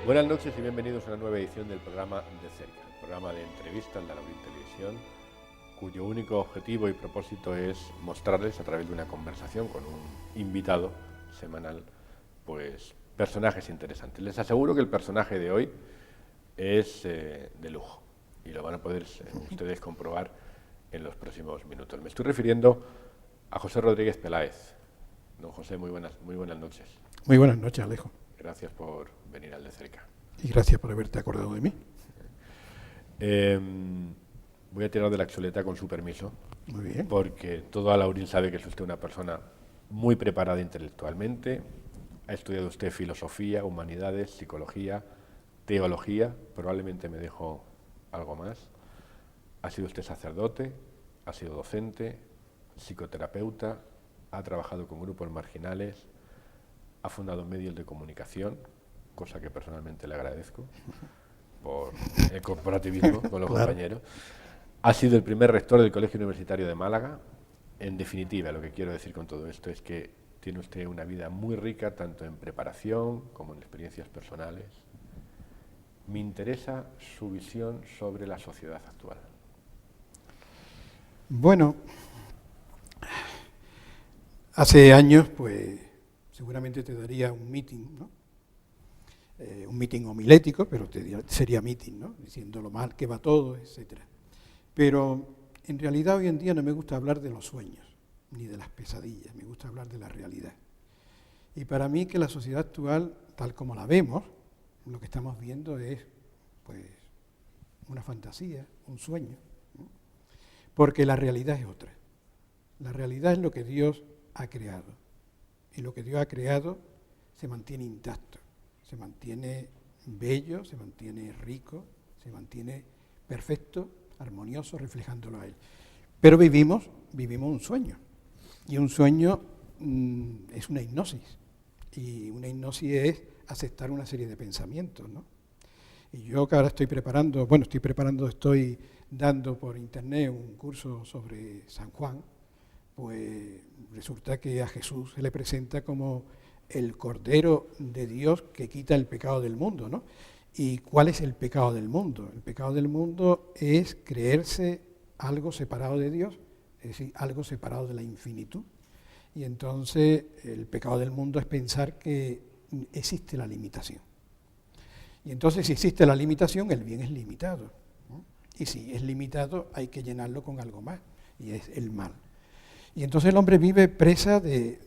Buenas noches y bienvenidos a una nueva edición del programa De Cerca, el programa de entrevistas de Alaurín Televisión, cuyo único objetivo y propósito es mostrarles a través de una conversación con un invitado semanal, pues personajes interesantes. Les aseguro que el personaje de hoy es de lujo y lo van a poder ustedes comprobar en los próximos minutos. Me estoy refiriendo a José Rodríguez Peláez. Don José, muy buenas noches. Muy buenas noches, Alejo. Gracias por venir al De Cerca. Y gracias por haberte acordado de mí. Voy a tirar de la chuleta con su permiso. Muy bien. Porque todo Alaurín sabe que es usted una persona muy preparada intelectualmente. Ha estudiado usted filosofía, humanidades, psicología, teología. Probablemente me dejo algo más. Ha sido usted sacerdote, ha sido docente, psicoterapeuta, ha trabajado con grupos marginales, ha fundado medios de comunicación, cosa que personalmente le agradezco por el corporativismo con los compañeros. Ha sido el primer rector del Colegio Universitario de Málaga. En definitiva, lo que quiero decir con todo esto es que tiene usted una vida muy rica, tanto en preparación como en experiencias personales. Me interesa su visión sobre la sociedad actual. Bueno, hace años, pues, seguramente te daría un meeting, ¿no? Un meeting homilético, pero sería meeting, ¿no? Diciendo lo mal que va todo, etcétera. Pero en realidad hoy en día no me gusta hablar de los sueños, ni de las pesadillas, me gusta hablar de la realidad. Y para mí que la sociedad actual, tal como la vemos, lo que estamos viendo es, pues, una fantasía, un sueño, ¿no? Porque la realidad es otra. La realidad es lo que Dios ha creado. Y lo que Dios ha creado se mantiene intacto, se mantiene bello, se mantiene rico, se mantiene perfecto, armonioso, reflejándolo a Él. Pero vivimos un sueño. Y un sueño es una hipnosis. Y una hipnosis es aceptar una serie de pensamientos, ¿no? Y yo que ahora estoy dando por internet un curso sobre San Juan, pues resulta que a Jesús se le presenta como el Cordero de Dios que quita el pecado del mundo, ¿no? ¿Y cuál es el pecado del mundo? El pecado del mundo es creerse algo separado de Dios, es decir, algo separado de la infinitud. Y entonces el pecado del mundo es pensar que existe la limitación. Y entonces si existe la limitación, el bien es limitado, ¿no? Y si es limitado, hay que llenarlo con algo más, y es el mal. Y entonces el hombre vive presa de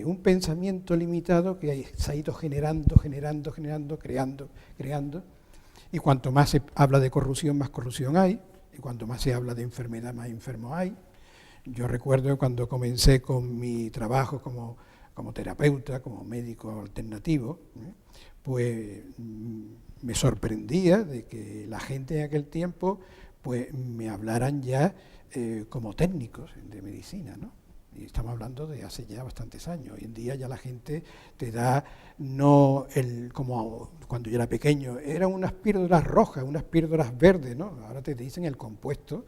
un pensamiento limitado que se ha ido generando, creando. Y cuanto más se habla de corrupción, más corrupción hay. Y cuanto más se habla de enfermedad, más enfermos hay. Yo recuerdo cuando comencé con mi trabajo como terapeuta, como médico alternativo, pues me sorprendía de que la gente en aquel tiempo pues me hablaran ya como técnicos de medicina, ¿no? Y estamos hablando de hace ya bastantes años. Hoy en día ya la gente te da, no como cuando yo era pequeño, eran unas píldoras rojas, unas píldoras verdes, ¿no? Ahora te dicen el compuesto,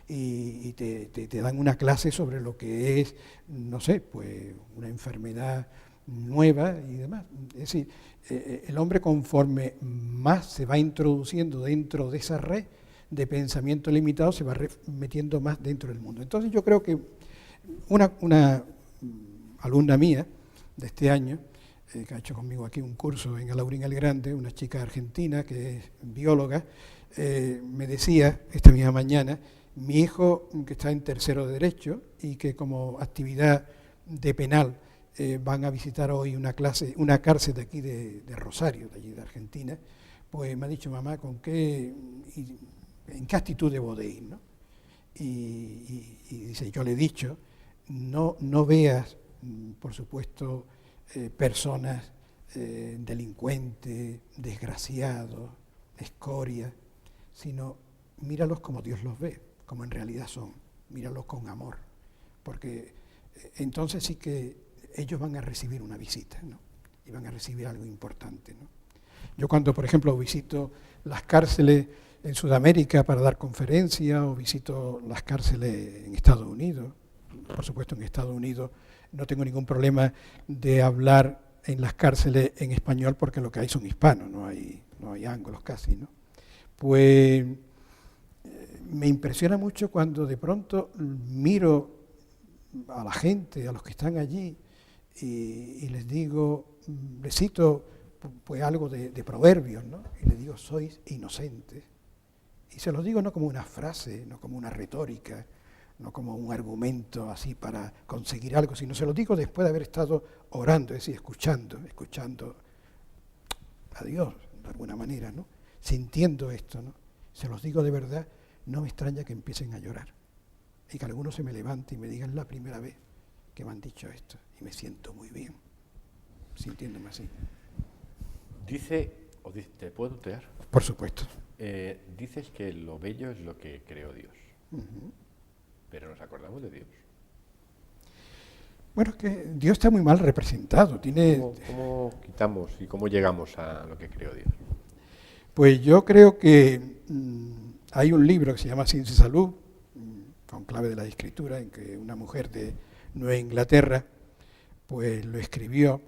y te dan una clase sobre lo que es, no sé, pues una enfermedad nueva y demás. Es decir, el hombre conforme más se va introduciendo dentro de esa red de pensamiento limitado, se va metiendo más dentro del mundo. Entonces yo creo que una alumna mía de este año, que ha hecho conmigo aquí un curso en Alaurín el Grande, una chica argentina que es bióloga, me decía esta misma mañana, mi hijo que está en tercero de Derecho y que como actividad de penal van a visitar hoy una cárcel de aquí de Rosario, de allí de Argentina, pues me ha dicho, mamá, ¿en qué actitud debo de ir, ¿no? Y dice, yo le he dicho, no veas, por supuesto, personas delincuentes, desgraciados, escoria, sino míralos como Dios los ve, como en realidad son, míralos con amor, porque entonces sí que ellos van a recibir una visita, ¿no? Y van a recibir algo importante, ¿no? Yo cuando, por ejemplo, visito las cárceles en Sudamérica para dar conferencias o visito las cárceles en Estados Unidos, por supuesto en Estados Unidos no tengo ningún problema de hablar en las cárceles en español porque lo que hay son hispanos, no hay ángulos casi, ¿no? Pues me impresiona mucho cuando de pronto miro a la gente, a los que están allí, y les digo, les cito pues algo de proverbios, ¿no? Y les digo, sois inocentes. Y se los digo no como una frase, no como una retórica, no como un argumento así para conseguir algo, sino se los digo después de haber estado orando, es decir, escuchando a Dios de alguna manera, ¿no? Sintiendo esto, ¿no? Se los digo de verdad, no me extraña que empiecen a llorar y que algunos se me levanten y me digan, la primera vez que me han dicho esto, y me siento muy bien, sintiéndome así. ¿Te puedo tutear? Por supuesto. Dices que lo bello es lo que creó Dios, pero nos acordamos de Dios. Bueno, es que Dios está muy mal representado. ¿Cómo quitamos y cómo llegamos a lo que creó Dios? Pues yo creo que hay un libro que se llama Ciencia y Salud, con clave de la Escritura, en que una mujer de Nueva Inglaterra pues lo escribió,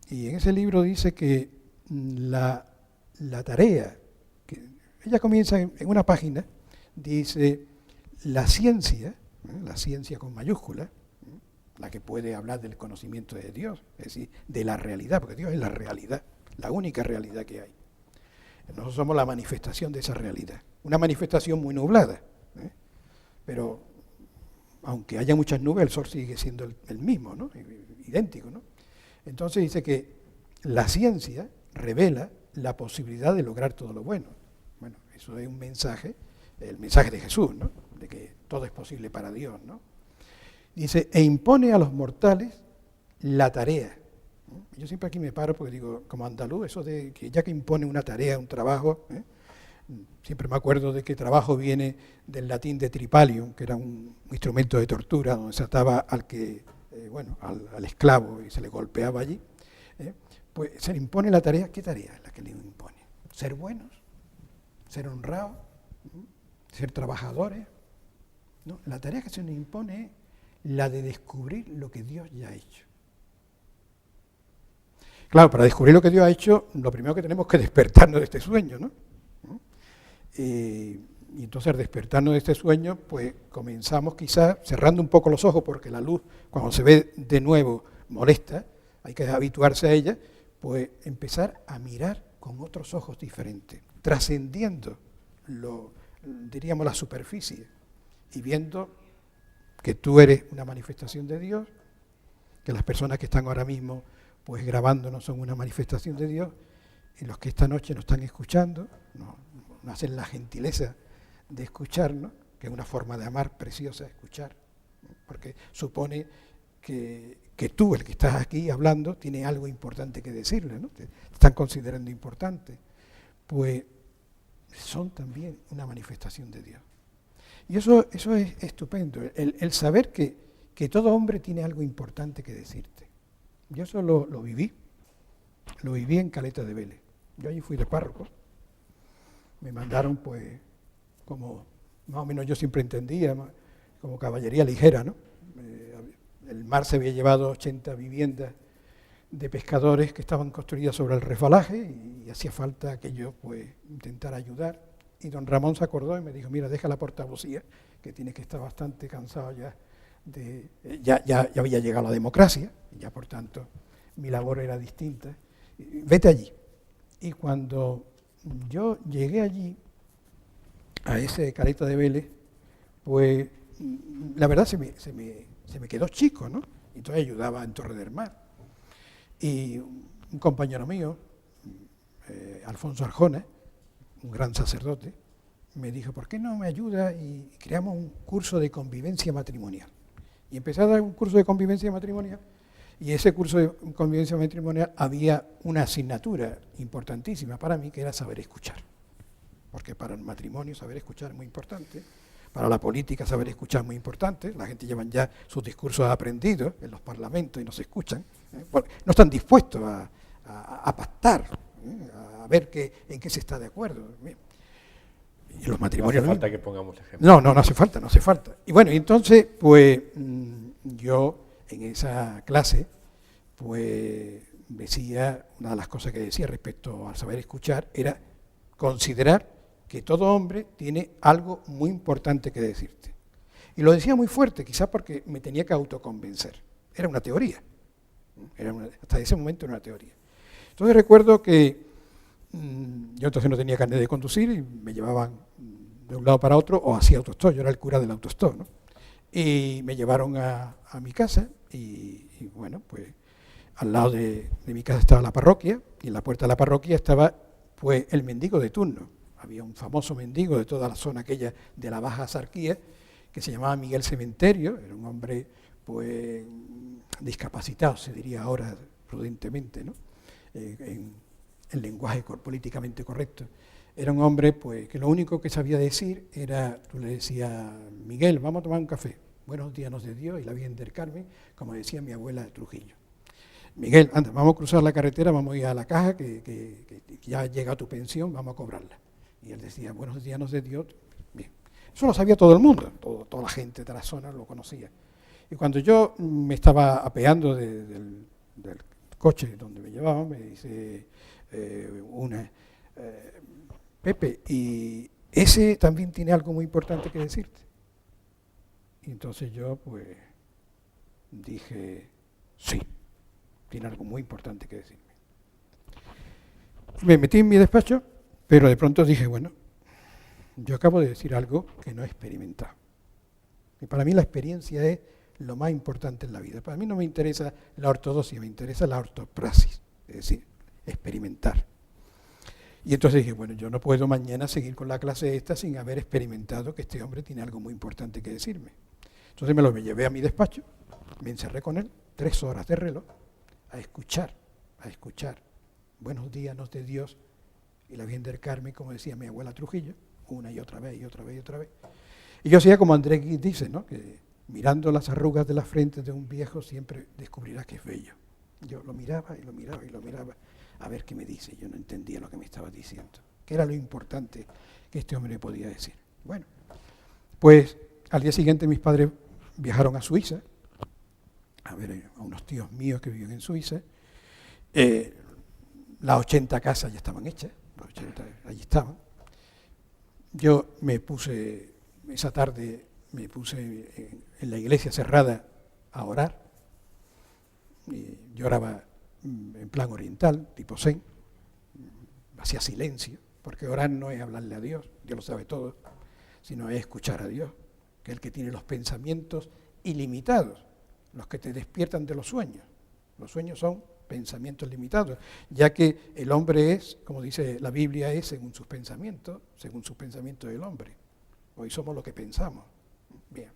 y en ese libro dice que la tarea, que ella comienza en una página, dice, la ciencia con mayúscula, la que puede hablar del conocimiento de Dios, es decir, de la realidad, porque Dios es la realidad, la única realidad que hay. Nosotros somos la manifestación de esa realidad, una manifestación muy nublada, pero aunque haya muchas nubes, el sol sigue siendo el mismo, ¿no? Idéntico, ¿no? Entonces dice que la ciencia revela la posibilidad de lograr todo lo bueno. Bueno, eso es un mensaje, el mensaje de Jesús, ¿no? De que todo es posible para Dios, ¿no? Dice, e impone a los mortales la tarea. Yo siempre aquí me paro porque digo, como andaluz, eso de que ya que impone una tarea, un trabajo, siempre me acuerdo de que trabajo viene del latín de tripalium, que era un instrumento de tortura donde se ataba al esclavo y se le golpeaba allí. Pues se le impone la tarea. ¿Qué tarea es la que le impone? Ser buenos, ser honrados, ser trabajadores. ¿No? La tarea que se nos impone es la de descubrir lo que Dios ya ha hecho. Claro, para descubrir lo que Dios ha hecho, lo primero que tenemos que despertarnos de este sueño, ¿no? Y entonces al despertarnos de este sueño, pues comenzamos quizás cerrando un poco los ojos, porque la luz, cuando se ve de nuevo, molesta, hay que habituarse a ella, pues empezar a mirar con otros ojos diferentes, trascendiendo diríamos la superficie, y viendo que tú eres una manifestación de Dios, que las personas que están ahora mismo pues grabándonos son una manifestación de Dios, y los que esta noche nos están escuchando, nos hacen la gentileza de escucharnos, que es una forma de amar preciosa, escuchar, porque supone que tú, el que estás aquí hablando, tiene algo importante que decirle, ¿no? Te están considerando importante, pues son también una manifestación de Dios. Y eso es estupendo, el saber que todo hombre tiene algo importante que decirte. Yo eso lo viví en Caleta de Vélez. Yo allí fui de párroco, me mandaron pues, como más o menos yo siempre entendía, como caballería ligera, ¿no? El mar se había llevado 80 viviendas de pescadores que estaban construidas sobre el resbalaje y hacía falta que yo pues intentara ayudar. Y don Ramón se acordó y me dijo, mira, deja la portavocía, que tiene que estar bastante cansado ya. Ya había llegado la democracia, y ya por tanto mi labor era distinta. Vete allí. Y cuando yo llegué allí, a ese Caleta de Vélez, pues la verdad se me quedó chico, ¿no? Entonces ayudaba en Torre del Mar. Y un compañero mío, Alfonso Arjona, un gran sacerdote, me dijo, ¿por qué no me ayuda? Y creamos un curso de convivencia matrimonial. Y empecé a dar un curso de convivencia matrimonial, y ese curso de convivencia matrimonial había una asignatura importantísima para mí, que era saber escuchar. Porque para el matrimonio saber escuchar es muy importante, para la política saber escuchar es muy importante, la gente lleva ya sus discursos aprendidos en los parlamentos y no se escuchan, porque no están dispuestos a pactar, a ver en qué se está de acuerdo. Y los matrimonios no hace falta que pongamos ejemplos. No hace falta. Y bueno, entonces, pues yo en esa clase, pues decía, una de las cosas que decía respecto al saber escuchar era considerar que todo hombre tiene algo muy importante que decirte. Y lo decía muy fuerte, quizás porque me tenía que autoconvencer. Era una teoría. Hasta ese momento era una teoría. Entonces recuerdo que yo entonces no tenía carnet de conducir y me llevaban de un lado para otro o hacía autostop. Yo era el cura del autostop, ¿no? Y me llevaron a mi casa y bueno, pues al lado de mi casa estaba la parroquia y en la puerta de la parroquia estaba pues el mendigo de turno. Había un famoso mendigo de toda la zona aquella de la Baja Sarquía que se llamaba Miguel Cementerio, era un hombre pues discapacitado, se diría ahora prudentemente, ¿no? En lenguaje políticamente correcto. Era un hombre pues que lo único que sabía decir era, tú le decías, Miguel, vamos a tomar un café. Buenos días nos de Dios y la Virgen del Carmen, como decía mi abuela de Trujillo. Miguel, anda, vamos a cruzar la carretera, vamos a ir a la caja, que ya llega tu pensión, vamos a cobrarla. Y él decía, buenos días nos de Dios. Bien. Eso lo sabía todo el mundo, toda la gente de la zona lo conocía. Y cuando yo me estaba apeando del coche donde me llevaban, me dice Pepe, y ese también tiene algo muy importante que decirte. Y entonces yo pues dije, sí, tiene algo muy importante que decirme. Me metí en mi despacho, pero de pronto dije, bueno, yo acabo de decir algo que no he experimentado. Y para mí la experiencia es lo más importante en la vida. Para mí no me interesa la ortodoxia, me interesa la ortopraxis, es decir, experimentar. Y entonces dije, bueno, yo no puedo mañana seguir con la clase esta sin haber experimentado que este hombre tiene algo muy importante que decirme. Entonces me llevé a mi despacho, me encerré con él, 3 horas de reloj, a escuchar. Buenos días nos de Dios y la Virgen del Carmen, como decía mi abuela Trujillo, una y otra vez, y otra vez, y otra vez. Y yo hacía como André Gide dice, ¿no? Que mirando las arrugas de la frente de un viejo siempre descubrirás que es bello. Yo lo miraba y lo miraba y lo miraba a ver qué me dice. Yo no entendía lo que me estaba diciendo. ¿Qué era lo importante que este hombre podía decir? Bueno, pues al día siguiente mis padres viajaron a Suiza, a ver a unos tíos míos que vivían en Suiza. Las 80 casas ya estaban hechas, las 80 allí estaban. Yo me puse, esa tarde me puse en la iglesia cerrada a orar. Yo oraba en plan oriental, tipo zen, hacía silencio, porque orar no es hablarle a Dios, Dios lo sabe todo, sino es escuchar a Dios, que es el que tiene los pensamientos ilimitados, los que te despiertan de los sueños. Los sueños son pensamientos limitados, ya que el hombre es, como dice la Biblia, es según sus pensamientos del hombre. Hoy somos lo que pensamos. Bien.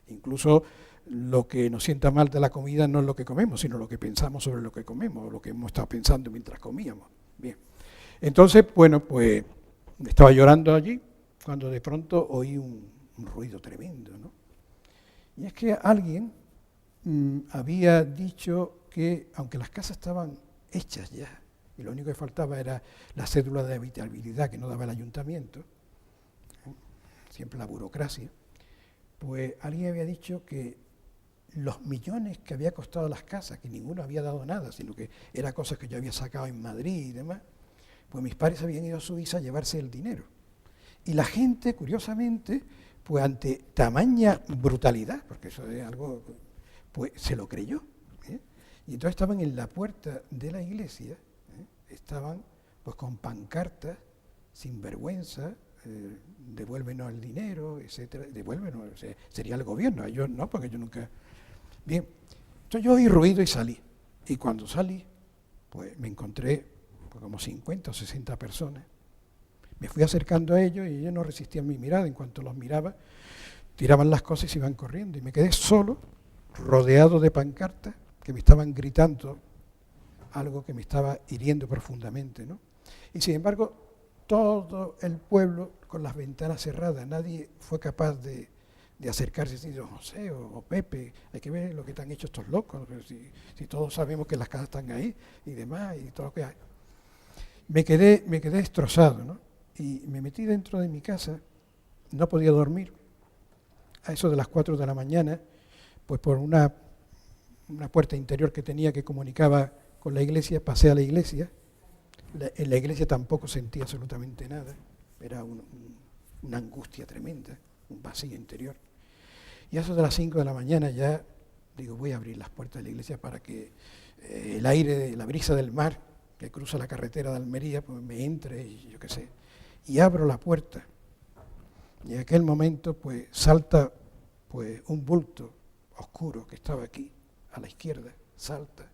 Incluso lo que nos sienta mal de la comida no es lo que comemos, sino lo que pensamos sobre lo que comemos, o lo que hemos estado pensando mientras comíamos. Bien. Entonces, bueno, pues estaba llorando allí cuando de pronto oí un ruido tremendo, ¿no? Y es que alguien había dicho que, aunque las casas estaban hechas ya, y lo único que faltaba era la cédula de habitabilidad que no daba el ayuntamiento, siempre la burocracia, pues alguien había dicho que los millones que había costado las casas, que ninguno había dado nada, sino que eran cosas que yo había sacado en Madrid y demás, pues mis padres habían ido a Suiza a llevarse el dinero. Y la gente, curiosamente, pues ante tamaña brutalidad, porque eso es algo, pues se lo creyó. Y entonces estaban en la puerta de la iglesia, estaban pues con pancartas, sin vergüenza, devuélvenos el dinero, etcétera, devuélvenos, o sea, sería el gobierno, yo no, porque yo nunca... Bien, entonces yo oí ruido y salí, y cuando salí, pues me encontré pues, como 50 o 60 personas, me fui acercando a ellos y ellos no resistían mi mirada, en cuanto los miraba, tiraban las cosas y se iban corriendo, y me quedé solo, rodeado de pancartas, que me estaban gritando algo que me estaba hiriendo profundamente, ¿no? Y sin embargo, todo el pueblo con las ventanas cerradas, nadie fue capaz de acercarse y decir, José o Pepe, hay que ver lo que están hechos estos locos, pero si todos sabemos que las casas están ahí y demás, y todo lo que hay. Me quedé destrozado, ¿no? Y me metí dentro de mi casa, no podía dormir, a eso de las 4 de la mañana, pues por una puerta interior que tenía que comunicaba con la iglesia, pasé a la iglesia. En la iglesia tampoco sentí absolutamente nada. Era una angustia tremenda, un vacío interior. Y a eso de las 5 de la mañana ya digo, voy a abrir las puertas de la iglesia para que el aire, la brisa del mar que cruza la carretera de Almería, pues me entre y yo qué sé. Y abro la puerta. Y en aquel momento pues salta pues un bulto oscuro que estaba aquí, a la izquierda, salta,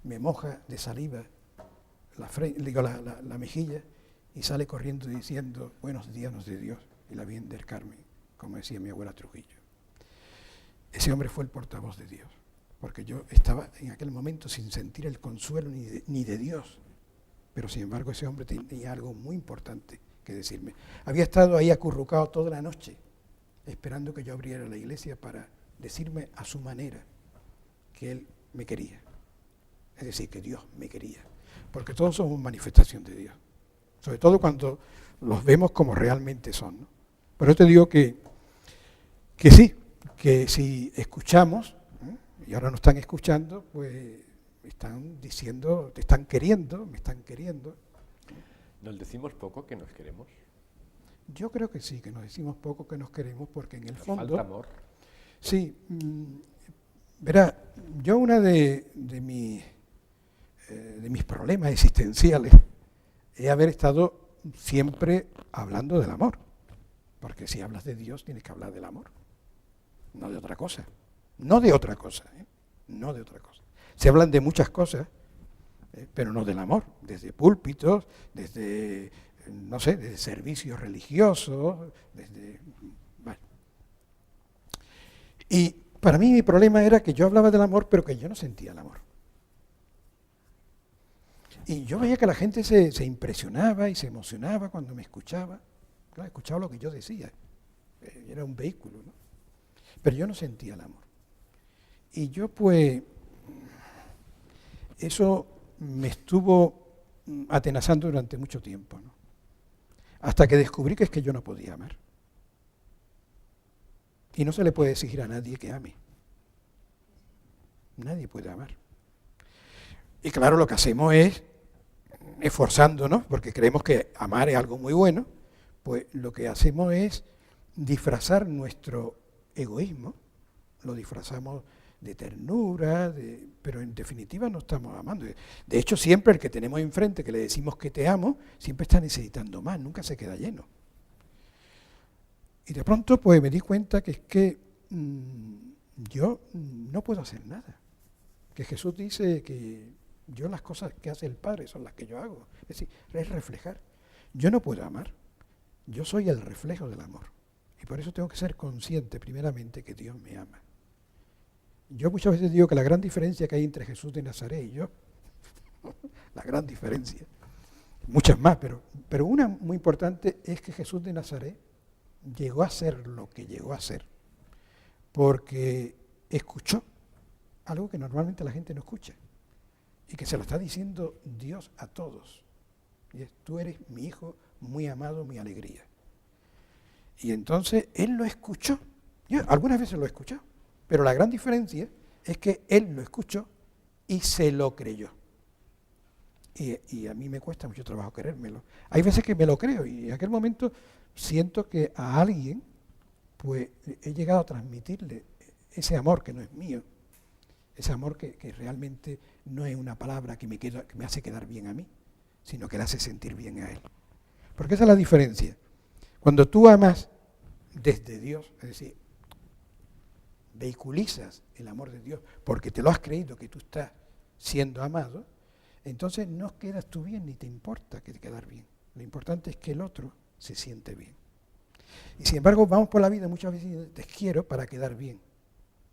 me moja de saliva la mejilla y sale corriendo diciendo, buenos días de Dios y la Virgen del Carmen, como decía mi abuela Trujillo. Ese hombre fue el portavoz de Dios, porque yo estaba en aquel momento sin sentir el consuelo ni de Dios, pero sin embargo ese hombre tenía algo muy importante que decirme. Había estado ahí acurrucado toda la noche, esperando que yo abriera la iglesia para decirme a su manera que él me quería, es decir, que Dios me quería, porque todos somos manifestación de Dios, sobre todo cuando los vemos como realmente son, ¿no? Pero yo te digo que sí, que si escuchamos, y ahora nos están escuchando, pues están diciendo, te están queriendo, me están queriendo. ¿Nos decimos poco que nos queremos? Yo creo que sí, que nos decimos poco que nos queremos, porque en el fondo... ¿Falta amor? Sí, verá, yo una de mis problemas existenciales es haber estado siempre hablando del amor, porque si hablas de Dios tienes que hablar del amor, no de otra cosa, no de otra cosa, no de otra cosa. Se hablan de muchas cosas, pero no del amor, desde púlpitos, desde, no sé, desde servicios religiosos, desde... Bueno. Y para mí mi problema era que yo hablaba del amor, pero que yo no sentía el amor. Y yo veía que la gente se impresionaba y se emocionaba cuando me escuchaba. Claro, escuchaba lo que yo decía, era un vehículo, ¿no? Pero yo no sentía el amor. Y yo pues, eso me estuvo atenazando durante mucho tiempo, ¿no? Hasta que descubrí que es que yo no podía amar. Y no se le puede exigir a nadie que ame. Nadie puede amar. Y claro, lo que hacemos es, esforzándonos, porque creemos que amar es algo muy bueno, pues lo que hacemos es disfrazar nuestro egoísmo, lo disfrazamos de ternura, pero en definitiva no estamos amando. De hecho, siempre el que tenemos enfrente, que le decimos que te amo, siempre está necesitando más, nunca se queda lleno. Y de pronto pues me di cuenta que es que yo no puedo hacer nada. Que Jesús dice que yo las cosas que hace el Padre son las que yo hago. Es decir, es reflejar. Yo no puedo amar. Yo soy el reflejo del amor. Y por eso tengo que ser consciente primeramente que Dios me ama. Yo muchas veces digo que la gran diferencia que hay entre Jesús de Nazaret y yo, la gran diferencia, muchas más, pero una muy importante es que Jesús de Nazaret llegó a ser lo que llegó a ser porque escuchó algo que normalmente la gente no escucha y que se lo está diciendo Dios a todos. Y es, tú eres mi hijo muy amado, mi alegría. Y entonces él lo escuchó. Yo algunas veces lo he escuchado, pero la gran diferencia es que él lo escuchó y se lo creyó. Y a mí me cuesta mucho trabajo creérmelo. Hay veces que me lo creo y en aquel momento siento que a alguien pues he llegado a transmitirle ese amor que no es mío, ese amor que realmente no es una palabra que me hace quedar bien a mí, sino que le hace sentir bien a él. Porque esa es la diferencia. Cuando tú amas desde Dios, es decir, vehiculizas el amor de Dios porque te lo has creído que tú estás siendo amado, entonces no quedas tú bien ni te importa que te quedar bien. Lo importante es que el otro se siente bien. Y sin embargo vamos por la vida muchas veces te quiero para quedar bien,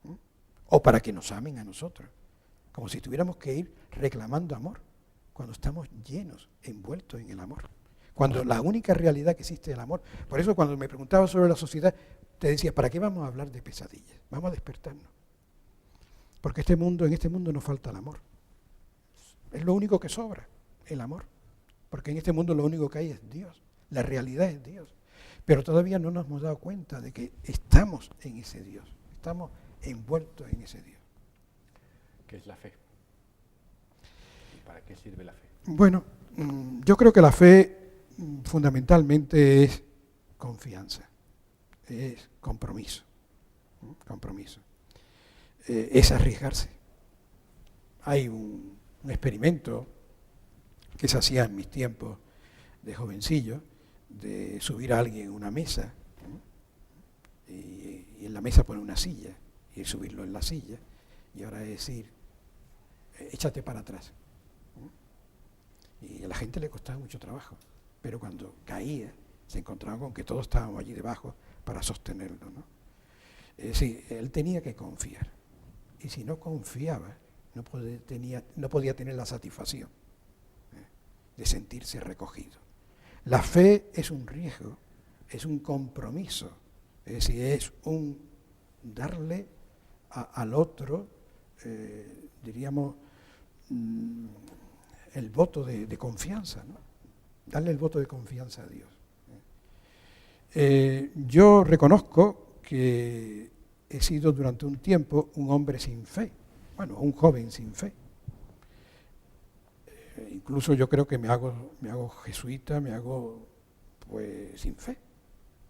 ¿no? O para que nos amen a nosotros, como si tuviéramos que ir reclamando amor cuando estamos llenos, envueltos en el amor. Cuando la única realidad que existe es el amor. Por eso cuando me preguntaba sobre la sociedad, te decía, ¿para qué vamos a hablar de pesadillas? Vamos a despertarnos. Porque en este mundo nos falta el amor. Es lo único que sobra, el amor. Porque en este mundo lo único que hay es Dios. La realidad es Dios. Pero todavía no nos hemos dado cuenta de que estamos en ese Dios. Estamos envueltos en ese Dios. ¿Qué es la fe? ¿Para qué sirve la fe? Bueno, yo creo que la fe fundamentalmente es confianza, es compromiso, compromiso. Es arriesgarse. Hay un experimento que se hacía en mis tiempos de jovencillo, de subir a alguien en una mesa, ¿no? y en la mesa poner una silla, y subirlo en la silla, y ahora es decir, échate para atrás. ¿No? Y a la gente le costaba mucho trabajo, pero cuando caía, se encontraba con que todos estábamos allí debajo para sostenerlo, ¿no? Es decir, él tenía que confiar, y si no confiaba, no podía tener la satisfacción de sentirse recogido. La fe es un riesgo, es un compromiso, es decir, es un darle al otro, diríamos, el voto de confianza, ¿no? Darle el voto de confianza a Dios. Yo reconozco que he sido durante un tiempo un hombre sin fe, bueno, un joven sin fe. Incluso yo creo que me hago jesuita, me hago pues sin fe,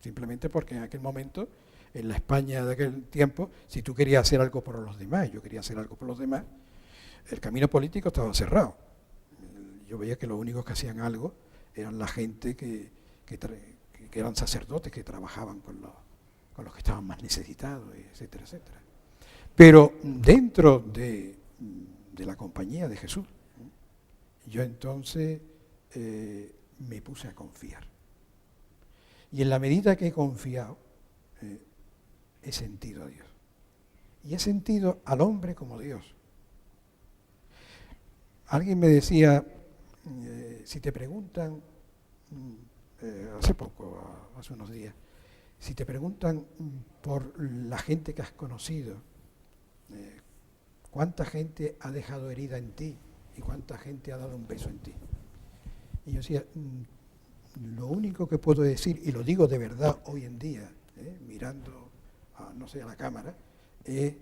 simplemente porque en aquel momento, en la España de aquel tiempo, si tú querías hacer algo por los demás, yo quería hacer algo por los demás, el camino político estaba cerrado. Yo veía que los únicos que hacían algo eran la gente que eran sacerdotes, que trabajaban con los que estaban más necesitados, etcétera, etcétera. Pero dentro de la compañía de Jesús, yo entonces me puse a confiar. Y en la medida que he confiado, he sentido a Dios. Y he sentido al hombre como Dios. Alguien me decía, si te preguntan, hace poco, hace unos días, si te preguntan por la gente que has conocido, ¿cuánta gente ha dejado herida en ti? ¿Y cuánta gente ha dado un beso en ti? Y yo decía, lo único que puedo decir, y lo digo de verdad hoy en día, mirando a la cámara, es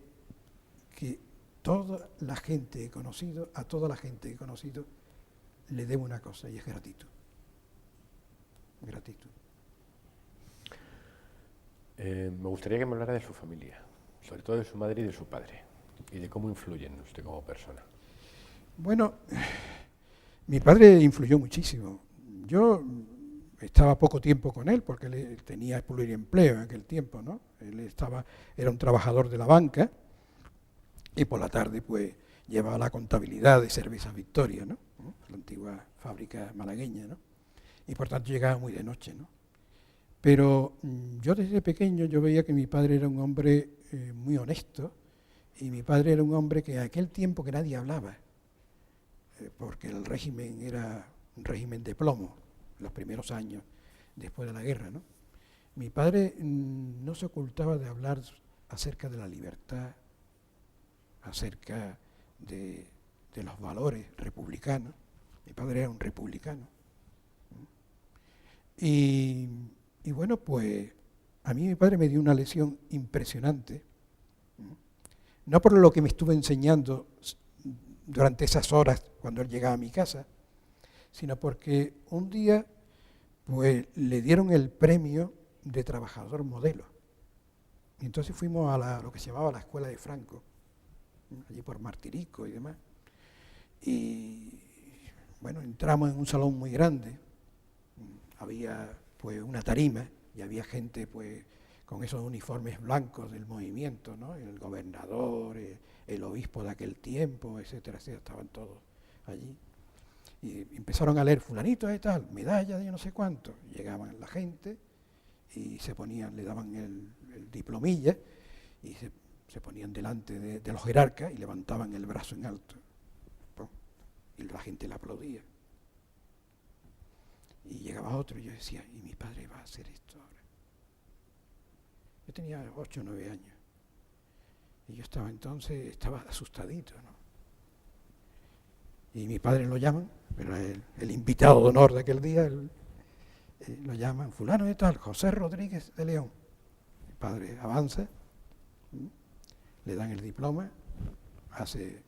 que toda la gente que he conocido, a toda la gente que he conocido, le debo una cosa, y es gratitud. Gratitud. Me gustaría que me hablara de su familia, sobre todo de su madre y de su padre, y de cómo influyen en usted como persona. Bueno, mi padre influyó muchísimo. Yo estaba poco tiempo con él porque él tenía pluriempleo en aquel tiempo, ¿no? Era un trabajador de la banca y por la tarde pues llevaba la contabilidad de Cervezas Victoria, ¿no? La antigua fábrica malagueña, ¿no? Y por tanto llegaba muy de noche, ¿no? Pero yo desde pequeño yo veía que mi padre era un hombre muy honesto y mi padre era un hombre que en aquel tiempo que nadie hablaba, porque el régimen era un régimen de plomo, los primeros años después de la guerra, ¿no? Mi padre no se ocultaba de hablar acerca de la libertad, acerca de los valores republicanos. Mi padre era un republicano. Y bueno, pues a mí mi padre me dio una lección impresionante, no por lo que me estuvo enseñando durante esas horas cuando él llegaba a mi casa, sino porque un día pues le dieron el premio de trabajador modelo. Y entonces fuimos a lo que se llamaba la Escuela de Franco, allí por Martirico y demás. Y bueno, entramos en un salón muy grande, había pues una tarima y había gente pues con esos uniformes blancos del movimiento, ¿no? El gobernador, el obispo de aquel tiempo, etcétera, etcétera, estaban todos allí. Y empezaron a leer fulanito de tal, medalla de yo no sé cuánto. Llegaban la gente y se ponían, le daban el diplomilla y se ponían delante de los jerarcas y levantaban el brazo en alto. ¡Pum! Y la gente le aplaudía. Y llegaba otro y yo decía, ¿y mi padre va a hacer esto ahora? Yo tenía 8 o 9 años. Y yo estaba asustadito, ¿no? Y mi padre lo llaman, pero el invitado de honor de aquel día, lo llaman, fulano de tal, José Rodríguez de León. Mi padre avanza, le dan el diploma, hace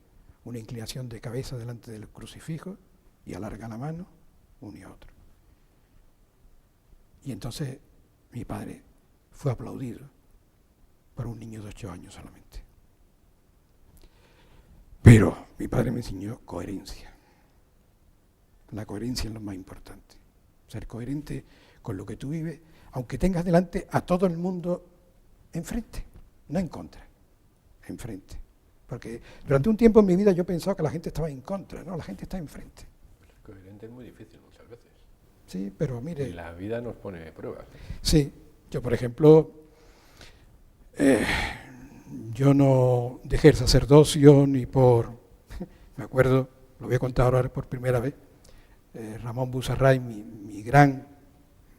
una inclinación de cabeza delante del crucifijo y alarga la mano, uno y otro. Y entonces mi padre fue aplaudido por un niño de 8 años solamente. Pero mi padre me enseñó coherencia. La coherencia es lo más importante. Ser coherente con lo que tú vives, aunque tengas delante a todo el mundo enfrente, no en contra, enfrente. Porque durante un tiempo en mi vida yo pensaba que la gente estaba en contra, no, la gente está enfrente. Ser coherente es muy difícil muchas veces. Sí, pero mire... Y la vida nos pone pruebas. Sí, yo por ejemplo, yo no dejé el sacerdocio ni por... Me acuerdo, lo voy a contar ahora por primera vez, Ramón Busarray, mi gran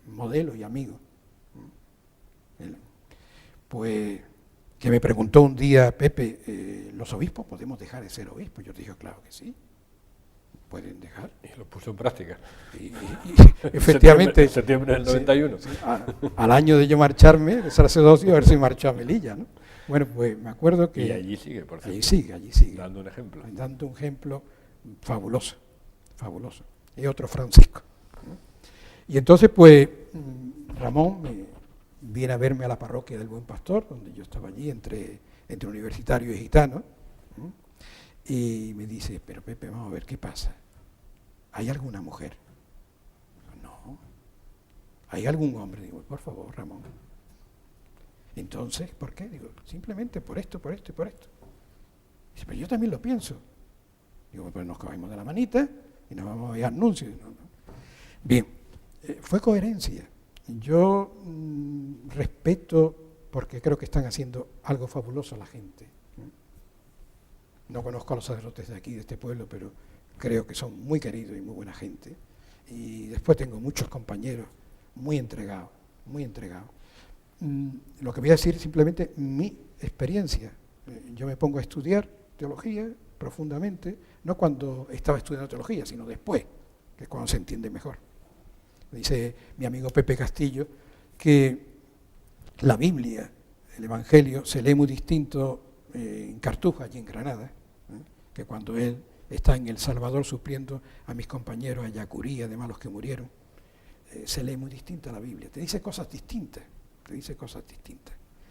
modelo y amigo, pues que me preguntó un día, Pepe, ¿los obispos podemos dejar de ser obispos? Yo dije, claro que sí, pueden dejar. Y lo puso en práctica. Y efectivamente... En septiembre del 91. Sí, al año de yo marcharme, de sacerdocio, a ver si marchó a Melilla, ¿no? Bueno, pues me acuerdo que... Y allí sigue, por cierto. Allí sigue. Dando un ejemplo. Dando un ejemplo fabuloso, fabuloso. Y otro Francisco. Y entonces, pues, Ramón viene a verme a la parroquia del Buen Pastor, donde yo estaba allí, entre universitario y gitano, y me dice, pero Pepe, vamos a ver, ¿qué pasa? ¿Hay alguna mujer? No. ¿Hay algún hombre? Digo, por favor, Ramón. Entonces, ¿por qué? Digo, simplemente por esto, por esto y por esto. Dice, pero yo también lo pienso. Digo, pues nos cogemos de la manita y nos vamos a ver anuncios. No. Bien, fue coherencia. Yo respeto, porque creo que están haciendo algo fabuloso a la gente. No conozco a los sacerdotes de aquí, de este pueblo, pero creo que son muy queridos y muy buena gente. Y después tengo muchos compañeros muy entregados, muy entregados. Lo que voy a decir simplemente mi experiencia. Yo me pongo a estudiar teología profundamente, no cuando estaba estudiando teología, sino después, que es cuando se entiende mejor. Dice mi amigo Pepe Castillo que la Biblia, el Evangelio, se lee muy distinto en Cartuja, allí en Granada, que cuando él está en El Salvador supliendo a mis compañeros a Yacurí, además los que murieron, se lee muy distinta la Biblia. Te dice cosas distintas,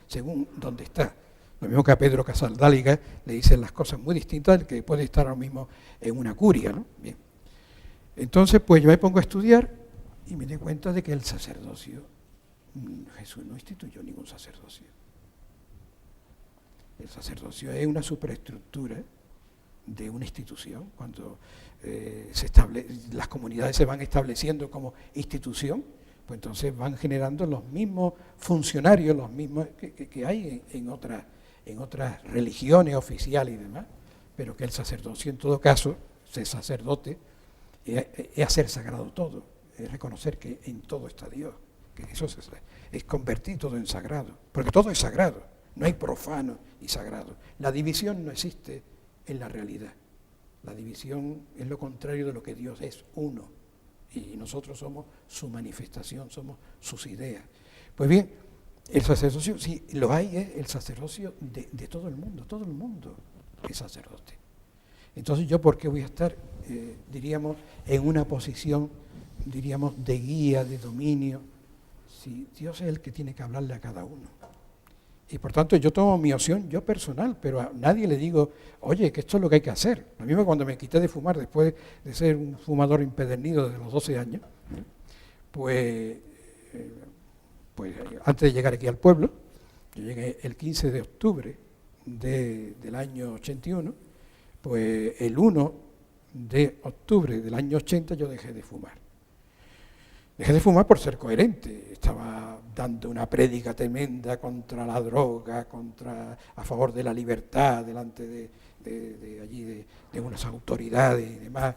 según dónde está. Lo mismo que a Pedro Casaldáliga le dicen las cosas muy distintas del que puede estar ahora mismo en una curia, ¿no? Bien. Entonces, pues yo me pongo a estudiar y me di cuenta de que el sacerdocio, Jesús no instituyó ningún sacerdocio. El sacerdocio es una superestructura de una institución. Cuando las comunidades se van estableciendo como institución, pues entonces van generando los mismos funcionarios, los mismos que hay en otras religiones oficiales y demás, pero que el sacerdocio en todo caso, ser sacerdote, es hacer sagrado todo, es reconocer que en todo está Dios, que eso es convertir todo en sagrado, porque todo es sagrado, no hay profano y sagrado. La división no existe en la realidad, la división es lo contrario de lo que Dios es, uno, y nosotros somos su manifestación, somos sus ideas. Pues bien, el sacerdocio, sí, lo hay, es el sacerdocio de todo el mundo es sacerdote. Entonces yo, ¿por qué voy a estar, diríamos, en una posición, diríamos, de guía, de dominio, si Dios es el que tiene que hablarle a cada uno? Y por tanto yo tomo mi opción, yo personal, pero a nadie le digo, oye, que esto es lo que hay que hacer. Lo mismo cuando me quité de fumar, después de ser un fumador impedernido desde los 12 años, pues antes de llegar aquí al pueblo, yo llegué el 15 de octubre del año 81, pues el 1 de octubre del año 80 yo dejé de fumar. Dejé de fumar por ser coherente, estaba dando una prédica tremenda contra la droga, a favor de la libertad, delante de unas autoridades y demás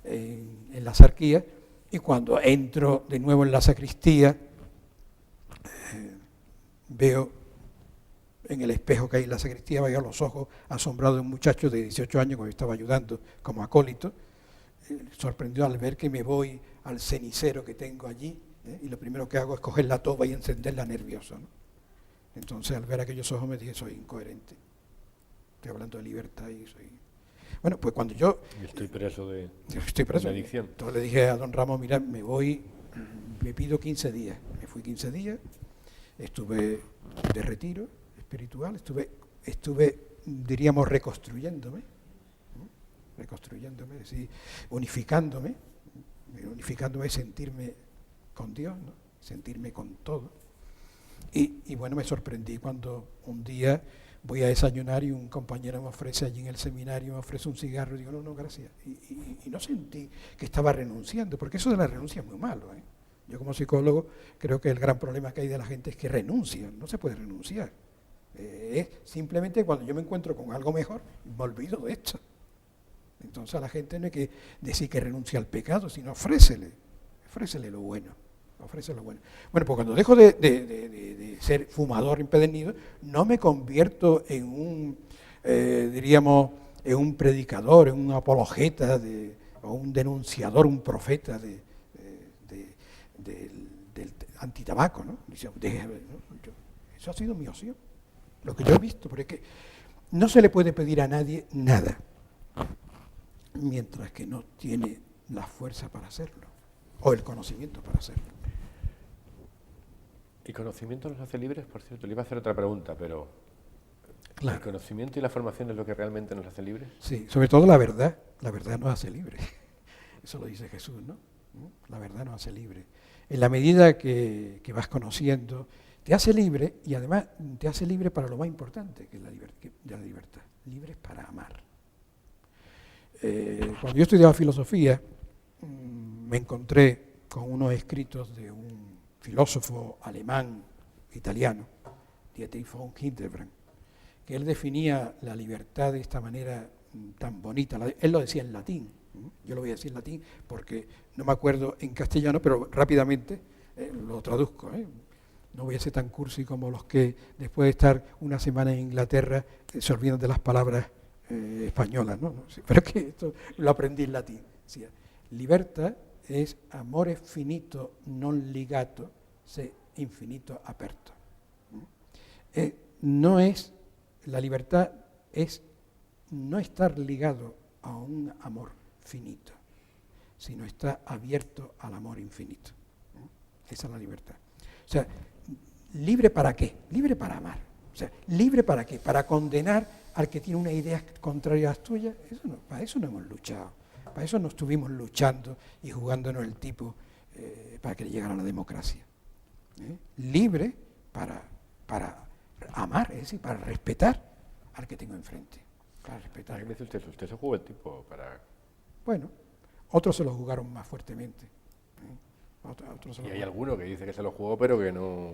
en la zarquía, y cuando entro de nuevo en la sacristía, veo en el espejo que hay en la sacristía, veo los ojos asombrados de un muchacho de 18 años que me estaba ayudando como acólito, sorprendió al ver que me voy al cenicero que tengo allí, y lo primero que hago es coger la toba y encenderla nervioso, ¿no? Entonces al ver aquellos ojos me dije, soy incoherente, estoy hablando de libertad y soy... Bueno, pues cuando yo Y estoy preso de estoy preso, una adicción. entonces le dije a don Ramón, mira, me voy, me pido 15 días. Me fui 15 días, estuve de retiro espiritual, estuve diríamos, reconstruyéndome, es decir, unificándome, sentirme con Dios, ¿no? Sentirme con todo. Y bueno, me sorprendí cuando un día voy a desayunar y un compañero me ofrece allí en el seminario, me ofrece un cigarro y digo, no, no, gracias. Y no sentí que estaba renunciando, porque eso de la renuncia es muy malo, ¿eh? Yo como psicólogo creo que el gran problema que hay de la gente es que renuncian, no se puede renunciar. Es simplemente cuando yo me encuentro con algo mejor, me olvido de esto. Entonces a la gente no hay que decir que renuncia al pecado, sino ofrécele lo bueno. Bueno, pues cuando dejo de ser fumador empedernido, no me convierto en un, diríamos, en un predicador, en un apologeta, o un denunciador, un profeta del antitabaco, ¿no? Eso ha sido mi opción, lo que yo he visto, porque es que no se le puede pedir a nadie nada, mientras que no tiene la fuerza para hacerlo, o el conocimiento para hacerlo. ¿Y conocimiento nos hace libres? Por cierto, le iba a hacer otra pregunta, pero Claro. ¿el conocimiento y la formación es lo que realmente nos hace libres? Sí, sobre todo la verdad nos hace libres. Eso lo dice Jesús, ¿no? La verdad nos hace libres. En la medida que vas conociendo, te hace libre y además te hace libre para lo más importante que es la libertad. Libres para amar. Cuando yo estudiaba filosofía, me encontré con unos escritos de un filósofo alemán, italiano, Dietrich von Hildebrand, que él definía la libertad de esta manera tan bonita. Él lo decía en latín, yo lo voy a decir en latín porque no me acuerdo en castellano, pero rápidamente lo traduzco. No voy a ser tan cursi como los que después de estar una semana en Inglaterra se olvidan de las palabras españolas, ¿no? Sí, pero es que esto lo aprendí en latín. Decía, libertà es amore finito non ligato se infinito aperto. No es, la libertad es no estar ligado a un amor finito, sino estar abierto al amor infinito. Esa es la libertad. O sea, ¿libre para qué? Libre para amar. O sea, ¿libre para qué? Para condenar al que tiene una idea contraria a las tuyas. Para eso no hemos luchado. Para eso no estuvimos luchando y jugándonos el tipo para que llegara a la democracia. Libre para amar, es decir, para respetar al que tengo enfrente. Para respetar. ¿Qué me dice usted? ¿Usted se jugó el tipo para...? Bueno, otros se lo jugaron más fuertemente. Y hay alguno que dice que se lo jugó, pero que no...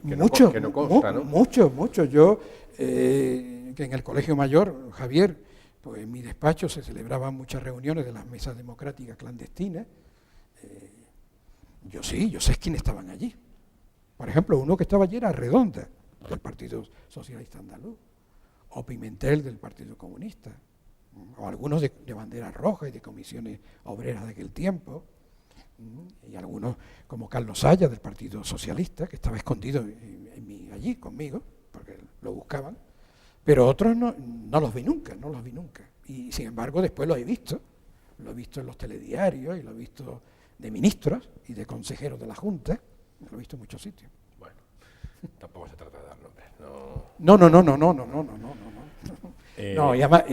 Muchos, que no consta, ¿no? Muchos. Yo, que en el Colegio Mayor, Javier, pues en mi despacho se celebraban muchas reuniones de las mesas democráticas clandestinas. Yo sé quiénes estaban allí. Por ejemplo, uno que estaba allí era Redonda, del Partido Socialista Andaluz, o Pimentel, del Partido Comunista, o algunos de banderas rojas y de comisiones obreras de aquel tiempo, y algunos como Carlos Saya, del Partido Socialista, que estaba escondido allí conmigo, porque lo buscaban, pero otros no los vi nunca, y sin embargo después lo he visto en los telediarios, y lo he visto de ministros y de consejeros de la Junta, lo he visto en muchos sitios. Bueno, tampoco se trata de dar nombres, no. No, y además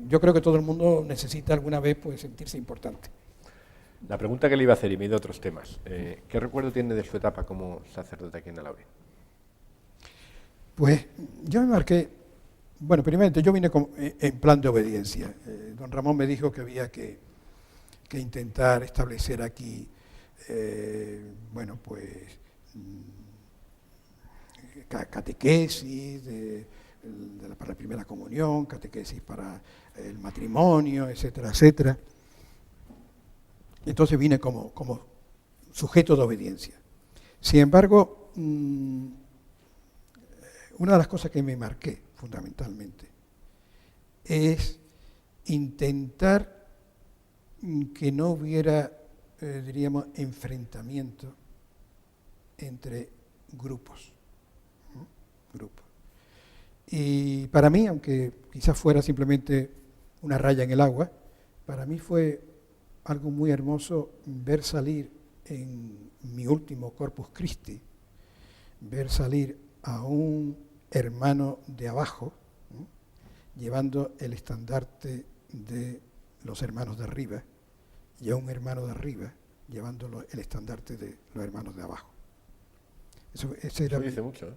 yo creo que todo el mundo necesita alguna vez pues sentirse importante. La pregunta que le iba a hacer, y me he ido a otros temas, ¿qué recuerdo tiene de su etapa como sacerdote aquí en Alhaurín? Pues yo me marqué, bueno, primeramente yo vine en plan de obediencia. Don Ramón me dijo que había que intentar establecer aquí, catequesis para la primera comunión, catequesis para el matrimonio, etcétera, etcétera. Entonces vine como sujeto de obediencia. Sin embargo, una de las cosas que me marqué fundamentalmente es intentar que no hubiera, diríamos, enfrentamiento entre grupos. Y para mí, aunque quizás fuera simplemente Una raya en el agua, para mí fue algo muy hermoso ver salir en mi último Corpus Christi, ver salir a un hermano de abajo, ¿no?, llevando el estandarte de los hermanos de arriba, y a un hermano de arriba llevando el estandarte de los hermanos de abajo. Eso dice mucho, ¿eh?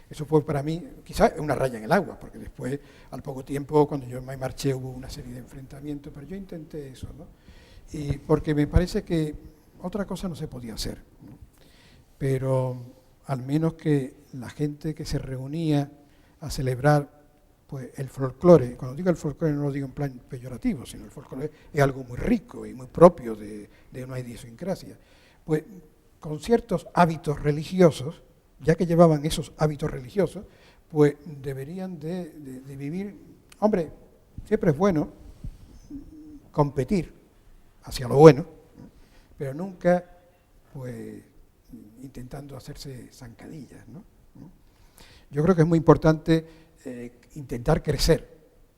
Eso fue para mí, quizás una raya en el agua, porque después, al poco tiempo, cuando yo me marché, hubo una serie de enfrentamientos, pero yo intenté eso, ¿no? Y porque me parece que otra cosa no se podía hacer, ¿no? Pero al menos que la gente que se reunía a celebrar pues el folclore, cuando digo el folclore no lo digo en plan peyorativo, sino el folclore es algo muy rico y muy propio de una idiosincrasia, pues con ciertos hábitos religiosos, ya que llevaban esos hábitos religiosos, pues deberían de vivir. Hombre, siempre es bueno competir hacia lo bueno, pero nunca pues intentando hacerse zancadillas, ¿no? Yo creo que es muy importante intentar crecer,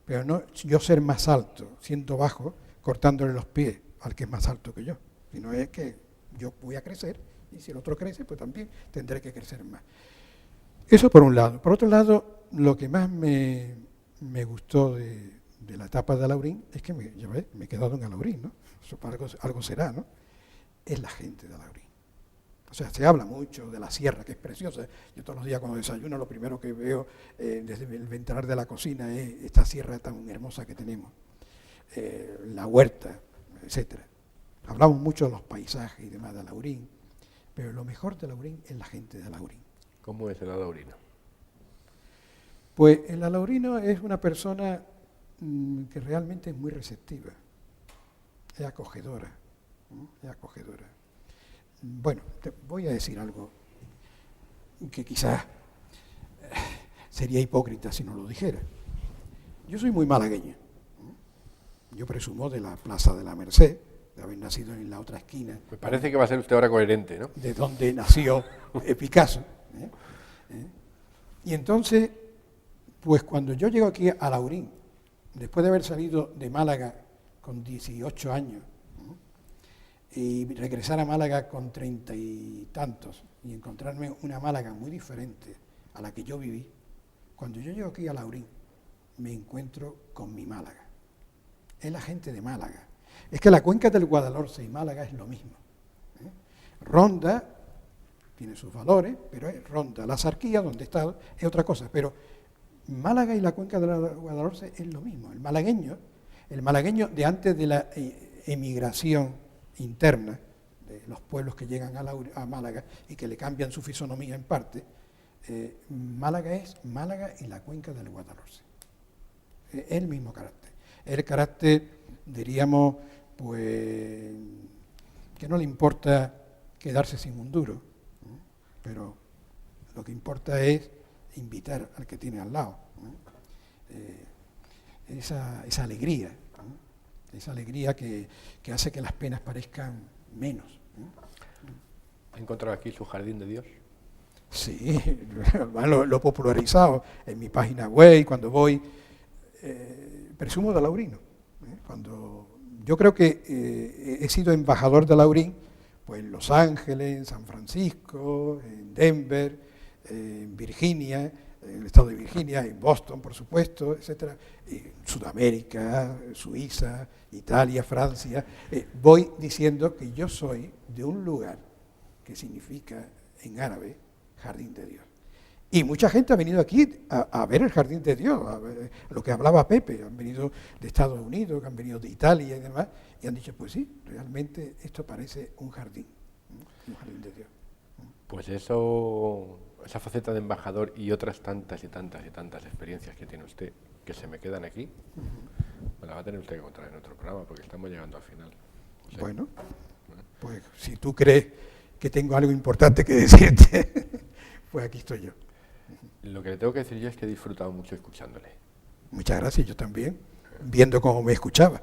pero no yo ser más alto, siendo bajo, cortándole los pies al que es más alto que yo, sino es que yo voy a crecer y si el otro crece, pues también tendré que crecer más. Eso por un lado. Por otro lado, lo que más me gustó de la etapa de Alaurín es que me he quedado en Alaurín, ¿no? Eso para algo será, ¿no? Es la gente de Alaurín. O sea, se habla mucho de la sierra, que es preciosa. Yo todos los días cuando desayuno lo primero que veo desde el ventanal de la cocina es esta sierra tan hermosa que tenemos. La huerta, etcétera. Hablamos mucho de los paisajes y demás de Alaurín, pero lo mejor de Alaurín es la gente de Alaurín. ¿Cómo es el alaurino? Pues el alaurino es una persona que realmente es muy receptiva, es acogedora, ¿no? Es acogedora. Bueno, te voy a decir algo que quizás sería hipócrita si no lo dijera. Yo soy muy malagueño, ¿no? Yo presumo de la Plaza de la Merced, de haber nacido en la otra esquina. Me parece que va a ser usted ahora coherente, ¿no? De donde nació Picasso. Y entonces, pues cuando yo llego aquí a Alaurín, después de haber salido de Málaga con 18 años, ¿no?, y regresar a Málaga con 30 y tantos, y encontrarme una Málaga muy diferente a la que yo viví, cuando yo llego aquí a Alaurín, me encuentro con mi Málaga. Es la gente de Málaga. Es que la cuenca del Guadalhorce y Málaga es lo mismo. Ronda tiene sus valores, pero es Ronda. La Zarquía, donde está, es otra cosa. Pero Málaga y la cuenca del Guadalhorce es lo mismo. El malagueño de antes de la emigración interna, de los pueblos que llegan a Málaga y que le cambian su fisonomía en parte, Málaga es Málaga y la cuenca del Guadalhorce. Es el mismo carácter. El carácter, diríamos, pues, que no le importa quedarse sin un duro, ¿no?, pero lo que importa es invitar al que tiene al lado, ¿no? Esa alegría, ¿no?, esa alegría que hace que las penas parezcan menos, ¿no? ¿Ha encontrado aquí su jardín de Dios? Sí, lo he popularizado en mi página web y cuando voy, presumo de Alaurino. Cuando yo creo que he sido embajador de Alaurín, pues en Los Ángeles, en San Francisco, en Denver, en Virginia, en el estado de Virginia, en Boston, por supuesto, etcétera, en Sudamérica, Suiza, Italia, Francia. Voy diciendo que yo soy de un lugar que significa en árabe Jardín de Dios. Y mucha gente ha venido aquí a ver el Jardín de Dios, a ver lo que hablaba Pepe, han venido de Estados Unidos, han venido de Italia y demás, y han dicho, pues sí, realmente esto parece un jardín de Dios. Pues eso, esa faceta de embajador y otras tantas y tantas y tantas experiencias que tiene usted, que se me quedan aquí, me la va a tener usted que contar en otro programa, porque estamos llegando al final. ¿Sí? Bueno, pues si tú crees que tengo algo importante que decirte, pues aquí estoy yo. Lo que le tengo que decir yo es que he disfrutado mucho escuchándole. Muchas gracias, yo también, viendo cómo me escuchaba.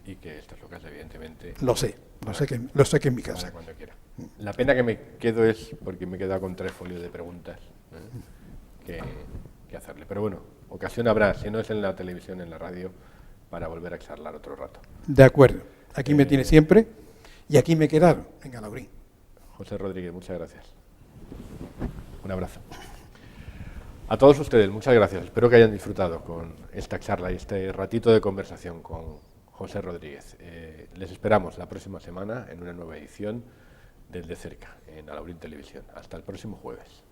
Y que estas locas, evidentemente... Lo sé que en mi casa. Cuando quiera. La pena que me quedo es porque me he quedado con 3 folios de preguntas que hacerle. Pero bueno, ocasión habrá, si no es en la televisión, en la radio, para volver a charlar otro rato. De acuerdo. Aquí me tiene siempre y aquí me he quedado, en Alaurín. José Rodríguez, muchas gracias. Un abrazo. A todos ustedes, muchas gracias. Espero que hayan disfrutado con esta charla y este ratito de conversación con José Rodríguez. Les esperamos la próxima semana en una nueva edición del De Cerca, en Alaurín Televisión. Hasta el próximo jueves.